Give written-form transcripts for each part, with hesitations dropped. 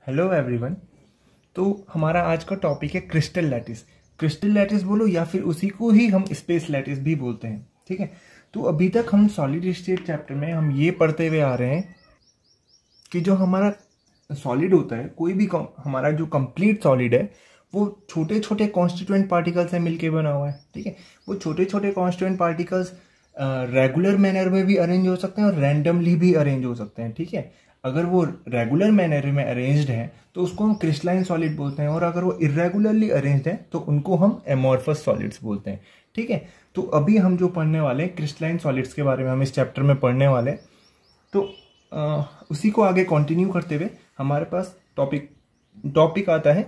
Hello everyone. तो हमारा आज का टॉपिक है क्रिस्टल लैटिस। क्रिस्टल लैटिस बोलो या फिर उसी को ही हम स्पेस लैटिस भी बोलते हैं। ठीक है, तो अभी तक हम सॉलिड स्टेट चैप्टर में हम ये पढ़ते हुए आ रहे हैं कि जो हमारा सॉलिड होता है, कोई भी हमारा जो कंप्लीट सॉलिड है वो छोटे छोटे कॉन्स्टिट्यूएंट पार्टिकल से मिलके बना हुआ है। ठीक है, वो छोटे छोटे कॉन्स्टिट्यूएंट पार्टिकल्स रेगुलर मैनर में भी अरेंज हो सकते हैं और रैंडमली भी अरेंज हो सकते हैं। ठीक है, अगर वो रेगुलर मैनर में अरेंज्ड है तो उसको हम क्रिस्टलाइन सॉलिड बोलते हैं, और अगर वो इरेगुलरली अरेंज्ड है तो उनको हम एमॉर्फस सॉलिड्स बोलते हैं। ठीक है, तो अभी हम जो पढ़ने वाले हैं क्रिस्टलाइन सॉलिड्स के बारे में हम इस चैप्टर में पढ़ने वाले हैं। तो उसी को आगे कंटिन्यू करते हुए हमारे पास टॉपिक आता है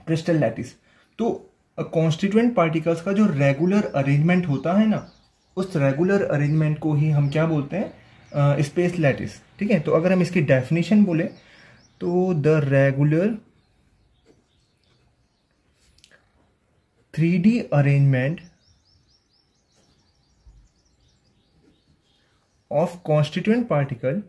क्रिस्टल लैटिस। तो कॉन्स्टिट्यूएंट पार्टिकल्स का जो रेगुलर अरेंजमेंट होता है ना, उस रेगुलर अरेंजमेंट को ही हम क्या बोलते हैं, स्पेस लैटिस। ठीक है, तो अगर हम इसकी डेफिनेशन बोले तो the regular 3D arrangement of constituent particles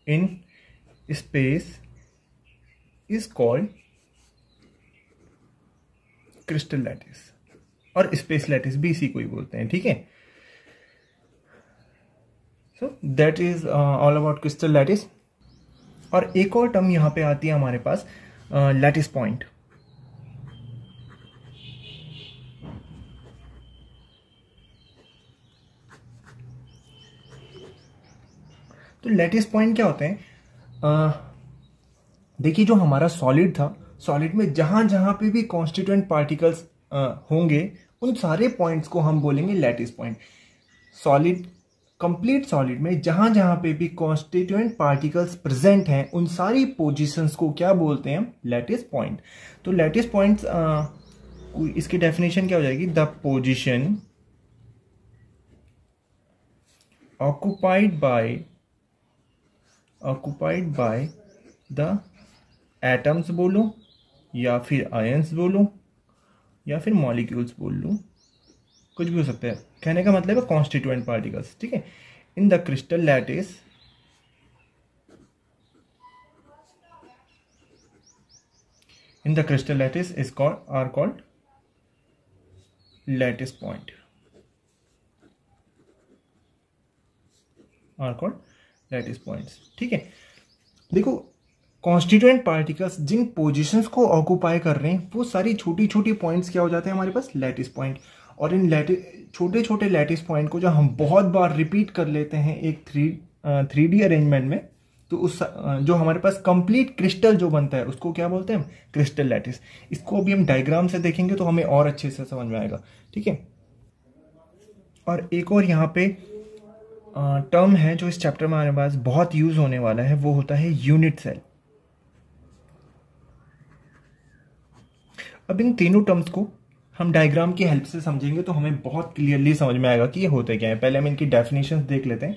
in space is called crystal lattice, और स्पेस लैटिस भी इसी को ही बोलते हैं। ठीक है, so that is all about crystal lattice. और एक और टर्म यहां पे आती है हमारे पास, लैटिस पॉइंट। तो लैटिस पॉइंट क्या होते हैं? देखिए, जो हमारा सॉलिड था, सॉलिड में जहां जहां पे भी कॉन्स्टिट्यूएंट पार्टिकल्स होंगे उन सारे पॉइंट्स को हम बोलेंगे lattice point. Solid, complete solid में जहां जहां पे भी कॉन्स्टिट्यूएंट पार्टिकल्स प्रेजेंट हैं उन सारी पोजीशंस को क्या बोलते हैं हम? Lattice point. तो लैटिस पॉइंट्स, इसकी डेफिनेशन क्या हो जाएगी? The position occupied by the atoms बोलो या फिर आयंस बोलो या फिर मॉलिक्यूल्स बोल लो, कुछ भी हो सकता है। कहने का मतलब है कॉन्स्टिट्यूएंट पार्टिकल्स। ठीक है, in the crystal lattice is called lattice point, lattice points. ठीक है, देखो, कॉन्स्टिट्यूएंट पार्टिकल्स जिन पोजीशंस को ऑक्यूपाई कर रहे हैं वो सारी छोटी छोटी पॉइंट्स क्या हो जाते हैं हमारे पास? Lattice point. और इन छोटे छोटे लैटिस पॉइंट को जब हम बहुत बार रिपीट कर लेते हैं एक 3D अरेंजमेंट में, तो उस जो हमारे पास कंप्लीट क्रिस्टल जो बनता है उसको क्या बोलते हैं हम? Crystal lattice. इसको अभी हम डायग्राम से देखेंगे तो हमें और अच्छे से समझ में आएगा। ठीक है, और एक और यहाँ पे टर्म है जो इस चैप्टर में हमारे पास बहुत यूज होने वाला है, वो होता है यूनिट सेल। अब इन तीनों टर्म्स को हम डायग्राम की हेल्प से समझेंगे तो हमें बहुत क्लियरली समझ में आएगा कि ये होते क्या है। पहले हम इनकी डेफिनेशंस देख लेते हैं।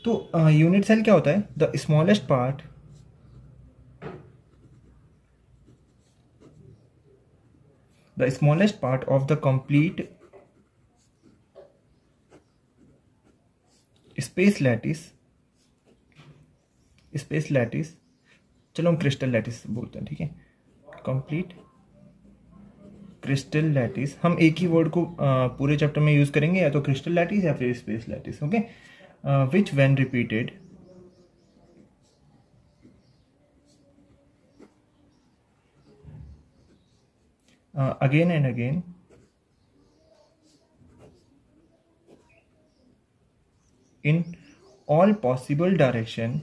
तो यूनिट सेल क्या होता है? The smallest part of the complete space lattice, चलो हम क्रिस्टल लैटिस बोलते हैं। ठीक है, कंप्लीट क्रिस्टल लैटिस, हम एक ही वर्ड को पूरे चैप्टर में यूज करेंगे, या तो क्रिस्टल लैटिस या फिर space lattice. Okay, which when repeated again and again in all possible direction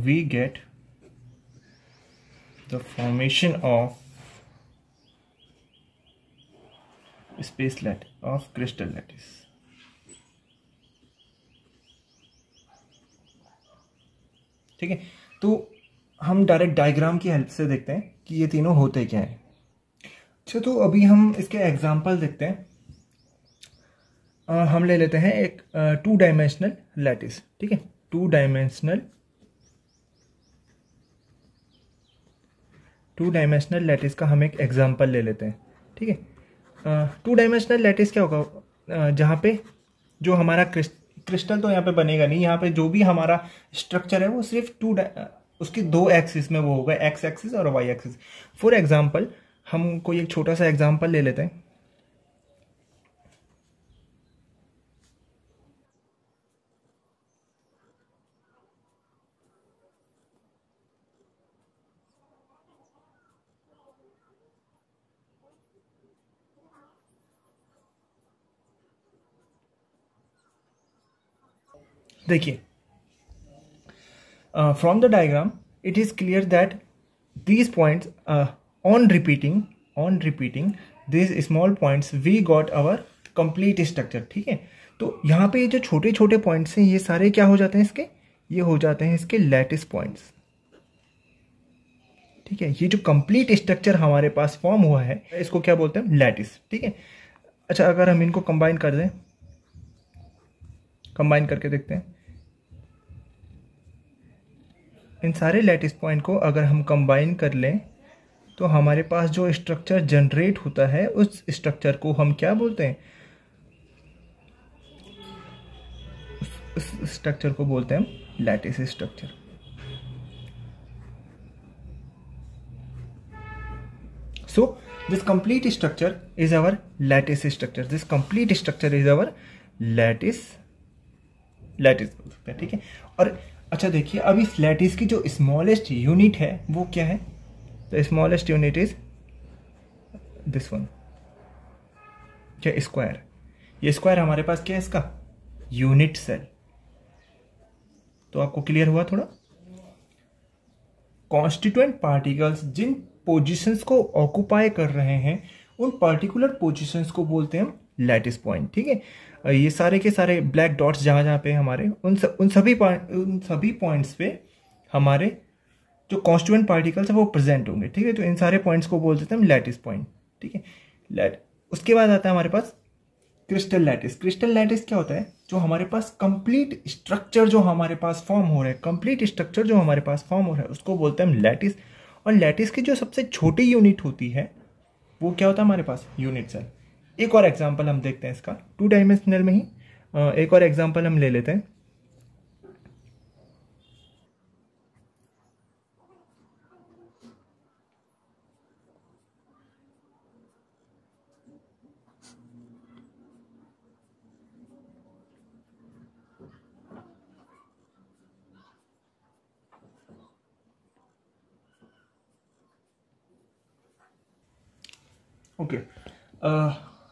we get the formation of crystal lattice। ठीक है, तो हम डायरेक्ट डायग्राम की हेल्प से देखते हैं कि ये तीनों होते क्या है। अच्छा, तो अभी हम इसके एग्जांपल देखते हैं। हम ले लेते हैं एक 2 डायमेंशनल लैटिस। ठीक है, 2 डायमेंशनल टू डायमेंशनल लैटिस का हम एक एग्जांपल ले लेते हैं, ठीक है। टू डायमेंशनल लैटिस क्या होगा, जहाँ पे जो हमारा क्रिस्टल तो यहाँ पे बनेगा नहीं, यहाँ पे जो भी हमारा स्ट्रक्चर है वो सिर्फ उसके दो एक्सिस में वो होगा, एक्स एक्सिस और वाई एक्सिस। फॉर एग्जांपल हम कोई एक छोटा सा एग्जांपल ले लेते हैं। देखिए, from the diagram it is clear that these points on repeating these small points we got our complete structure, ठीक है। तो यहाँ पे ये जो छोटे छोटे पॉइंट्स हैं ये सारे क्या हो जाते हैं इसके, ये हो जाते हैं इसके लैटिस पॉइंट्स, ठीक है। ये जो कंप्लीट स्ट्रक्चर हमारे पास फॉर्म हुआ है इसको क्या बोलते हैं, लैटिस, ठीक है। अच्छा, अगर हम इनको कंबाइन कर दें, कंबाइन करके देखते हैं, इन सारे लैटिस पॉइंट को अगर हम कंबाइन कर लें तो हमारे पास जो स्ट्रक्चर जनरेट होता है उस स्ट्रक्चर को हम क्या बोलते हैं, उस स्ट्रक्चर को बोलते हैं हम lattice structure. So this complete structure is our lattice structure, this complete structure is our lattice बोल सकते हैं, ठीक है। और अच्छा देखिए, अब इस लैटिस की जो स्मॉलेस्ट यूनिट है वो क्या है, the smallest unit is this one, क्या, स्क्वायर। ये स्क्वायर हमारे पास क्या है, इसका यूनिट सेल। तो आपको क्लियर हुआ थोड़ा। कॉन्स्टिट्यूएंट पार्टिकल्स जिन पोजीशंस को ऑक्युपाई कर रहे हैं उन पर्टिकुलर पोजीशंस को बोलते हैं हम लैटिस पॉइंट, ठीक है। ये सारे के सारे ब्लैक डॉट्स जहाँ जहाँ पे हमारे उन सभी पॉइंट्स पे हमारे जो कॉन्स्टिट्यूएंट पार्टिकल्स है वो प्रेजेंट होंगे, ठीक है। तो इन सारे पॉइंट्स को बोल देते हैं हम लैटिस पॉइंट, ठीक है। उसके बाद आता है हमारे पास क्रिस्टल लैटिस। क्रिस्टल लैटिस क्या होता है, जो हमारे पास कंप्लीट स्ट्रक्चर जो हमारे पास फॉर्म हो रहा है, कंप्लीट स्ट्रक्चर जो हमारे पास फॉर्म हो रहा है उसको बोलते हैं हम लैटिस। और लैटिस की जो सबसे छोटी यूनिट होती है वो क्या होता है हमारे पास, यूनिट सेल। एक और एग्जांपल हम देखते हैं इसका, टू डायमेंशनल में ही एक और एग्जांपल हम ले लेते हैं। ओके,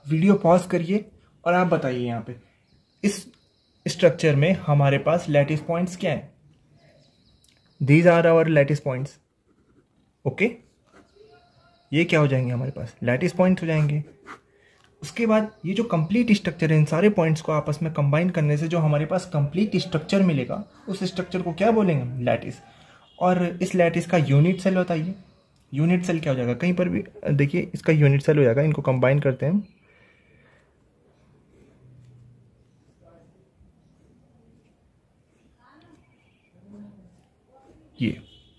वीडियो पॉज करिए और आप बताइए यहाँ पे इस स्ट्रक्चर में हमारे पास लैटिस पॉइंट्स क्या हैं। These are our lattice points, okay. ये क्या हो जाएंगे, हमारे पास लैटिस पॉइंट्स हो जाएंगे। उसके बाद ये जो कंप्लीट स्ट्रक्चर है, इन सारे पॉइंट्स को आपस में कंबाइन करने से जो हमारे पास कंप्लीट स्ट्रक्चर मिलेगा उस स्ट्रक्चर को क्या बोलेंगे, लैटिस। और इस लैटिस का यूनिट सेल बताइए, यूनिट सेल क्या हो जाएगा, कहीं पर भी देखिए इसका यूनिट सेल हो जाएगा। इनको कंबाइन करते हैं,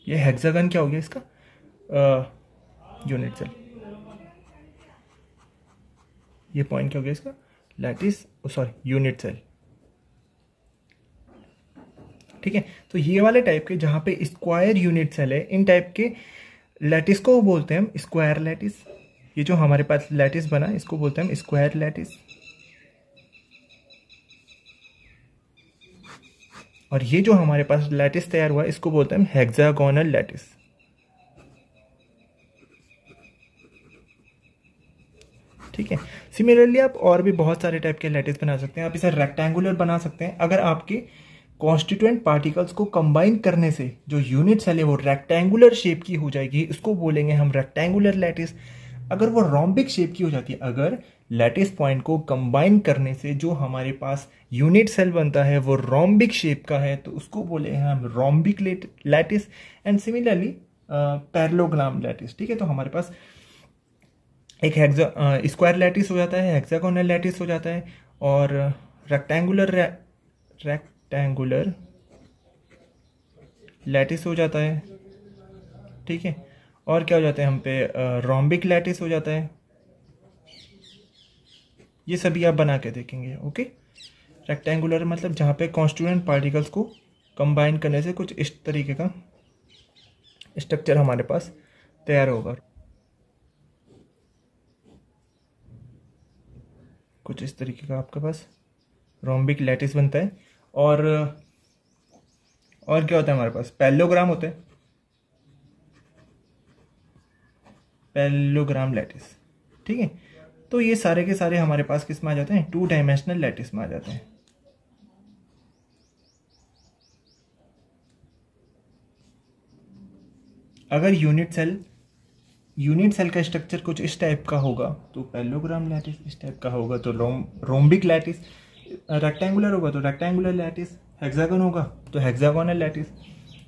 ये हेक्सागन क्या हो गया इसका, यूनिट सेल। ये पॉइंट क्या हो गया इसका, लैटिस, सॉरी यूनिट सेल, ठीक है। तो ये वाले टाइप के जहां पे स्क्वायर यूनिट सेल है, इन टाइप के लैटिस को बोलते हैं हम स्क्वायर लैटिस। ये जो हमारे पास लैटिस बना इसको बोलते हैं हम स्क्वायर लैटिस। और ये जो हमारे पास लैटिस तैयार हुआ इसको बोलते हैं हम हेक्सागोनल लैटिस, ठीक है। सिमिलरली आप और भी बहुत सारे टाइप के लैटिस बना सकते हैं। आप इसे रेक्टेंगुलर बना सकते हैं अगर आपके कॉन्स्टिट्यूएंट पार्टिकल्स को कंबाइन करने से जो यूनिट सेल है वो रेक्टेंगुलर शेप की हो जाएगी, इसको बोलेंगे हम रेक्टेंगुलर लैटिस। अगर वो रोम्बिक शेप की हो जाती है, अगर लैटिस पॉइंट को कंबाइन करने से जो हमारे पास यूनिट सेल बनता है वो रोम्बिक शेप का है, तो उसको बोले हम rhombic lattice. And similarly parallelogram lattice, ठीक है। तो हमारे पास एक स्क्वायर लैटिस हो जाता है, हेक्सागोनल लैटिस हो जाता है, और रेक्टेंगुलर लैटिस हो जाता है, ठीक है। और क्या हो जाता है हम पे, रोम्बिक लैटिस हो जाता है। ये सभी आप बना के देखेंगे। ओके, रेक्टेंगुलर मतलब जहाँ पे कॉन्स्टिट्यूएंट पार्टिकल्स को कंबाइन करने से कुछ इस तरीके का स्ट्रक्चर हमारे पास तैयार होगा, कुछ इस तरीके का आपके पास रोम्बिक लैटिस बनता है। और क्या होता है हमारे पास, पैरेललोग्राम होता है, पैरेललोग्राम लैटिस। ठीक है, तो ये सारे के सारे हमारे पास किस में आ जाते हैं, 2 डायमेंशनल लैटिस में आ जाते हैं। अगर यूनिट सेल का स्ट्रक्चर कुछ इस टाइप का होगा तो पैरेललोग्राम लैटिस, इस टाइप का होगा तो रोम्बिक लैटिस, रेक्टेंगुलर होगा तो रेक्टेंगुलर लैटिस, हेक्सागन होगा तो हेक्सागोनल लैटिस,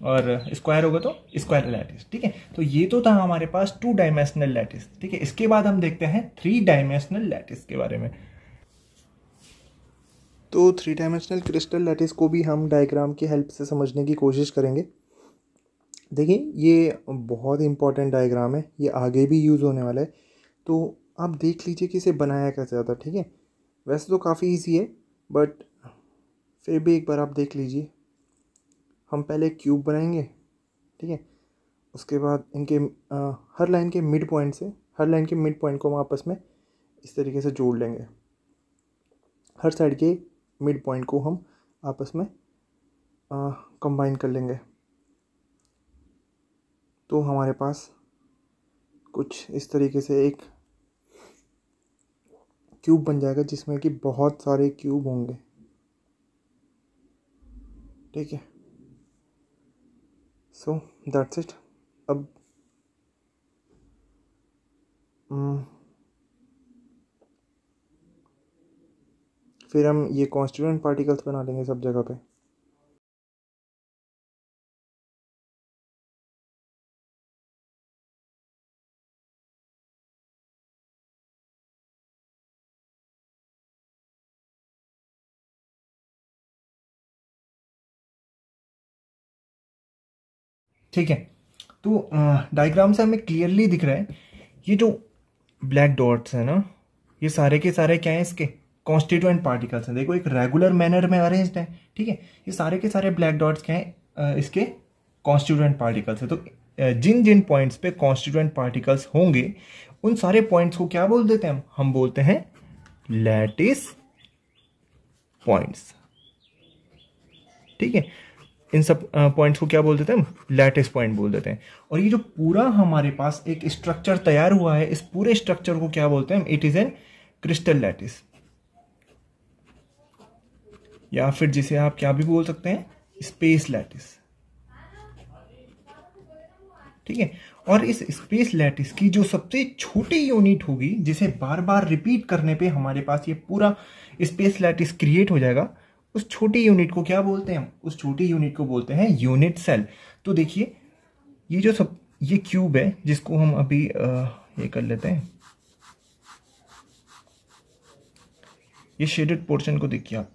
और स्क्वायर होगा तो स्क्वायर लैटिस। ठीक है, तो ये तो था हमारे पास 2 डायमेंशनल लैटिस। ठीक है, इसके बाद हम देखते हैं 3 डायमेंशनल लैटिस के बारे में। तो 3 डायमेंशनल क्रिस्टल लैटिस को भी हम डायग्राम की हेल्प से समझने की कोशिश करेंगे। देखिए, ये बहुत इंपॉर्टेंट डायग्राम है, ये आगे भी यूज़ होने वाला है, तो आप देख लीजिए कि इसे बनाया कैसे जाता है। ठीक है, वैसे तो काफ़ी इजी है, बट फिर भी एक बार आप देख लीजिए। हम पहले क्यूब बनाएंगे। ठीक है, उसके बाद इनके हर लाइन के मिड पॉइंट को हम आपस में इस तरीके से जोड़ लेंगे। हर साइड के मिड पॉइंट को हम आपस में कंबाइन कर लेंगे, तो हमारे पास कुछ इस तरीके से एक क्यूब बन जाएगा जिसमें कि बहुत सारे क्यूब होंगे। ठीक है, सो दैट्स इट। अब फिर हम ये कॉन्स्टिट्यूएंट पार्टिकल्स बना लेंगे सब जगह पे। ठीक है, तो डायग्राम से हमें क्लियरली दिख रहा है, ये जो ब्लैक डॉट्स है ना, ये सारे के सारे क्या हैं, इसके कॉन्स्टिट्यूएंट पार्टिकल्स हैं। देखो, एक रेगुलर मैनर में अरेंज्ड है। ठीक है, ये सारे के सारे ब्लैक डॉट्स क्या हैं, इसके कॉन्स्टिट्यूएंट पार्टिकल्स है। तो जिन जिन पॉइंट्स पे कॉन्स्टिट्यूएंट पार्टिकल्स होंगे उन सारे पॉइंट्स को क्या बोल देते हैं हम बोलते हैं लैटिस पॉइंट्स। ठीक है, इन सब पॉइंट्स को क्या बोल देते हैं हम, लैटिस पॉइंट बोल देते हैं। और ये जो पूरा हमारे पास एक स्ट्रक्चर तैयार हुआ है, इस पूरे स्ट्रक्चर को क्या बोलते हैं हम, it is an crystal lattice, या फिर जिसे आप क्या भी बोल सकते हैं, स्पेस लैटिस। ठीक है, और इस स्पेस लैटिस की जो सबसे छोटी यूनिट होगी, जिसे बार बार रिपीट करने पे हमारे पास ये पूरा स्पेस लैटिस क्रिएट हो जाएगा, उस छोटी यूनिट को क्या बोलते हैं हम, उस छोटी यूनिट को बोलते हैं यूनिट सेल। तो देखिए, ये क्यूब है जिसको हम अभी ये कर लेते हैं, ये शेडेड पोर्शन को देखिए आप,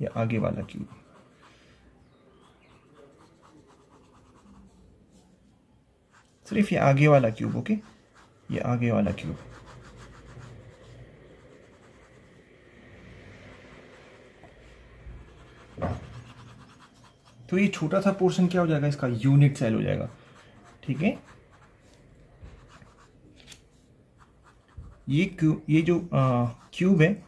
ये आगे वाला क्यूब, सिर्फ ये आगे वाला क्यूब। ओके, ये आगे वाला क्यूब। तो ये छोटा सा पोर्शन क्या हो जाएगा, इसका यूनिट सेल हो जाएगा। ठीक है, ये जो क्यूब है,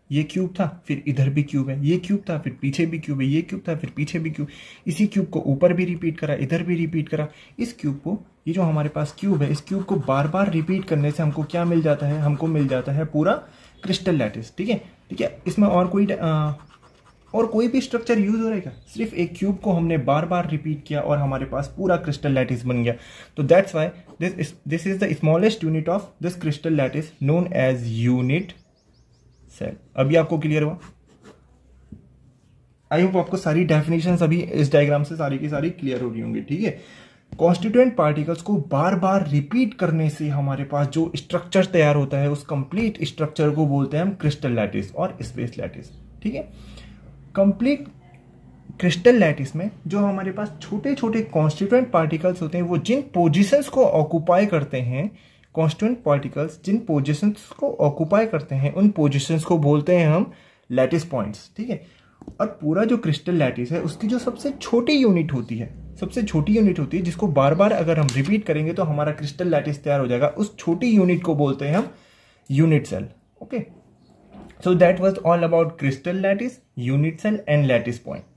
ये क्यूब था, फिर इधर भी क्यूब है, ये क्यूब था, फिर पीछे भी क्यूब है, ये क्यूब था, फिर पीछे भी क्यूब। इसी क्यूब को ऊपर भी रिपीट करा, इधर भी रिपीट करा। इस क्यूब को, ये जो हमारे पास क्यूब है, इस क्यूब को बार बार रिपीट करने से हमको क्या मिल जाता है, हमको मिल जाता है पूरा क्रिस्टल लैटिस। ठीक है, ठीक है, इसमें और कोई भी स्ट्रक्चर यूज हो रहेगा, सिर्फ एक क्यूब को हमने बार बार रिपीट किया और हमारे पास पूरा क्रिस्टल लैटिस बन गया। तो that's why this is the smallest unit of this crystal lattice known as unit cell. अभी आपको क्लियर हुआ? आई होप आपको सारी डेफिनेशंस अभी इस डायग्राम से सारी की सारी क्लियर हो रही होंगी। ठीक है, कॉन्स्टिट्यूएंट पार्टिकल्स को बार बार रिपीट करने से हमारे पास जो स्ट्रक्चर तैयार होता है, उस कंप्लीट स्ट्रक्चर को बोलते हैं हम क्रिस्टल लैटिस और स्पेस लैटिस। ठीक है, कंप्लीट क्रिस्टल लैटिस में जो हमारे पास छोटे छोटे कॉन्स्टिट्यूएंट पार्टिकल्स होते हैं वो जिन पोजिशंस को ऑक्यूपाई करते हैं, कॉन्स्टिट्यूएंट पार्टिकल्स जिन पोजिशंस को ऑक्यूपाई करते हैं उन पोजिशंस को बोलते हैं हम लैटिस पॉइंट्स। ठीक है, और पूरा जो क्रिस्टल लैटिस है उसकी जो सबसे छोटी यूनिट होती है, सबसे छोटी यूनिट होती है जिसको बार बार अगर हम रिपीट करेंगे तो हमारा क्रिस्टल लैटिस तैयार हो जाएगा, उस छोटी यूनिट को बोलते हैं हम unit cell. Okay, so that was all about crystal lattice, unit cell and lattice point.